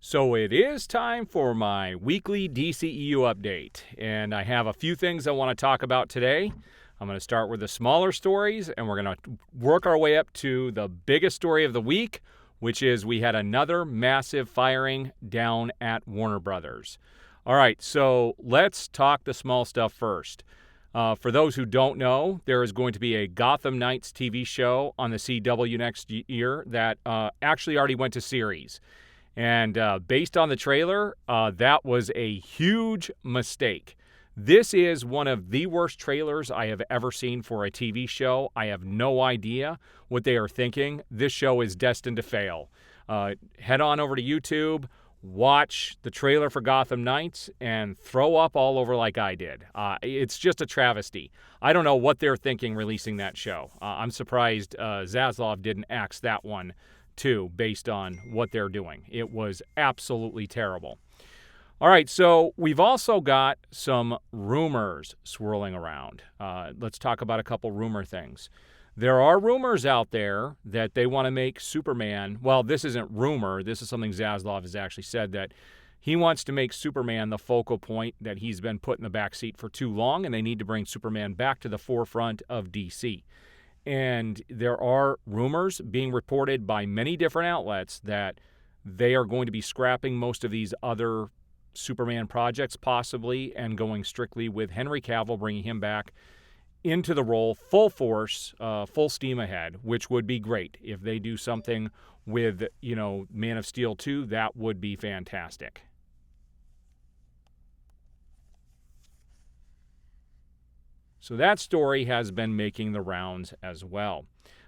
So it is time for my weekly DCEU update, and I have a few things I want to talk about today. I'm going to start with the smaller stories, and we're going to work our way up to the biggest story of the week, which is we had another massive firing down at Warner Brothers. All right, so let's talk the small stuff first. For those who don't know, there is going to be a Gotham Knights TV show on the CW next year that actually already went to series. And based on the trailer, that was a huge mistake. This is one of the worst trailers I have ever seen for a TV show. I have no idea what they are thinking. This show is destined to fail. Head on over to YouTube, watch the trailer for Gotham Knights, and throw up all over like I did. It's just a travesty. I don't know what they're thinking releasing that show. I'm surprised Zaslav didn't axe that one too, based on what they're doing. It was absolutely terrible. All right, so we've also got some rumors swirling around. Let's talk about a couple rumor things. There are rumors out there that they want to make Superman, well, this isn't rumor, this is something Zaslav has actually said, that he wants to make Superman the focal point, that he's been put in the backseat for too long, and they need to bring Superman back to the forefront of DC. And there are rumors being reported by many different outlets that they are going to be scrapping most of these other Superman projects possibly and going strictly with Henry Cavill, bringing him back into the role full force, full steam ahead, which would be great. If they do something with, Man of Steel 2, that would be fantastic. So that story has been making the rounds as well.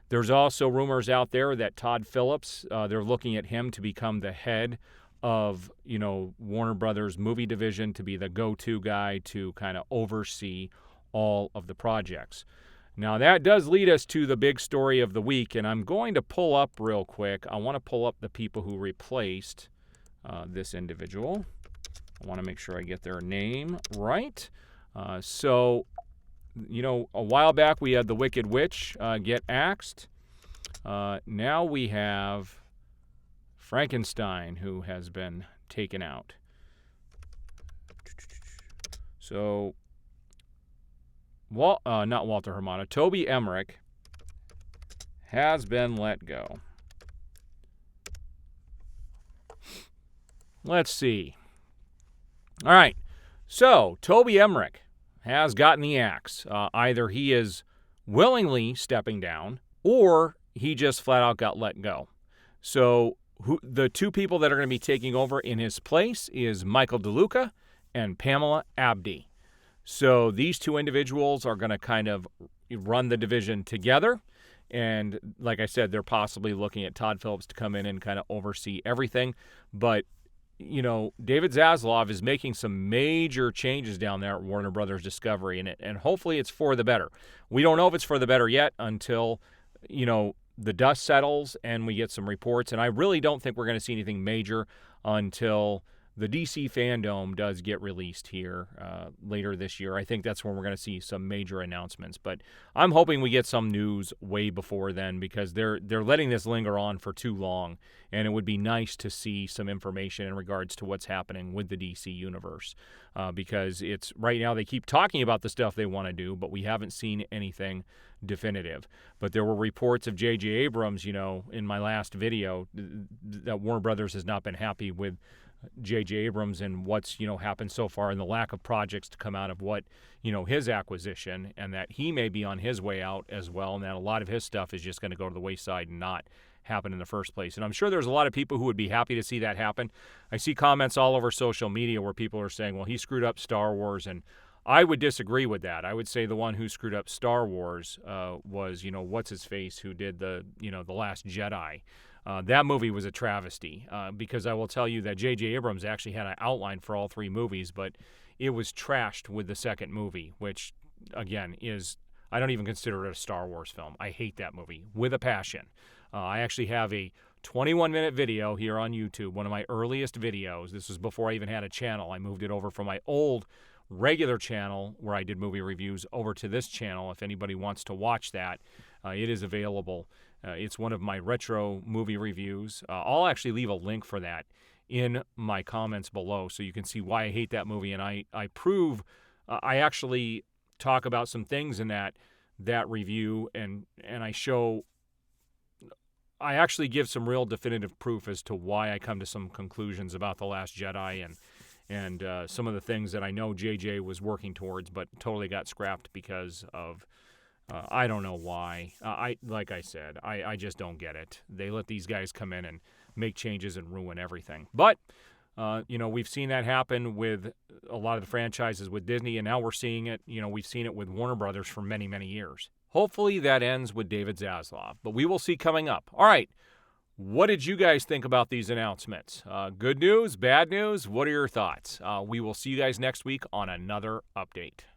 There's also rumors out there that Todd Phillips, they're looking at him to become the head of, Warner Brothers movie division, to be the go-to guy to kind of oversee all of the projects. Now that does lead us to the big story of the week, and I'm going to pull up real quick. I want to pull up the people who replaced this individual. I want to make sure I get their name right. A while back we had the Wicked Witch get axed. Now we have Frankenstein, who has been taken out. So, not Walter Hamada, Toby Emmerich has been let go. Let's see. All right, so Toby Emmerich has gotten the axe. Either he is willingly stepping down or he just flat out got let go. So the two people that are going to be taking over in his place is Michael DeLuca and Pamela Abdi. So these two individuals are going to kind of run the division together. And like I said, they're possibly looking at Todd Phillips to come in and kind of oversee everything. But David Zaslav is making some major changes down there at Warner Brothers Discovery, and hopefully it's for the better. We don't know if it's for the better yet until, the dust settles and we get some reports, and I really don't think we're going to see anything major until the DC Fandom does get released here later this year. I think that's when we're going to see some major announcements. But I'm hoping we get some news way before then, because they're letting this linger on for too long. And it would be nice to see some information in regards to what's happening with the DC universe. Because it's right now they keep talking about the stuff they want to do, but we haven't seen anything definitive. But there were reports of J.J. Abrams, in my last video, that Warner Brothers has not been happy with J.J. Abrams and what's, happened so far, and the lack of projects to come out of what, his acquisition, and that he may be on his way out as well, and that a lot of his stuff is just going to go to the wayside and not happen in the first place. And I'm sure there's a lot of people who would be happy to see that happen. I see comments all over social media where people are saying, well, he screwed up Star Wars, and I would disagree with that. I would say the one who screwed up Star Wars was, what's-his-face, who did the Last Jedi. That movie was a travesty, because I will tell you that J.J. Abrams actually had an outline for all three movies, but it was trashed with the second movie, which, again, I don't even consider it a Star Wars film. I hate that movie with a passion. I actually have a 21-minute video here on YouTube, one of my earliest videos. This was before I even had a channel. I moved it over from my old regular channel where I did movie reviews over to this channel. If anybody wants to watch that, it is available. It's one of my retro movie reviews. I'll actually leave a link for that in my comments below so you can see why I hate that movie. And I prove, I actually talk about some things in that review, and I actually give some real definitive proof as to why I come to some conclusions about The Last Jedi and some of the things that I know JJ was working towards but totally got scrapped because of, I don't know why. Like I said, I just don't get it. They let these guys come in and make changes and ruin everything. But, we've seen that happen with a lot of the franchises with Disney, and now we're seeing it, we've seen it with Warner Brothers for many, many years. Hopefully that ends with David Zaslav, but we will see coming up. All right, what did you guys think about these announcements? Good news, bad news? What are your thoughts? We will see you guys next week on another update.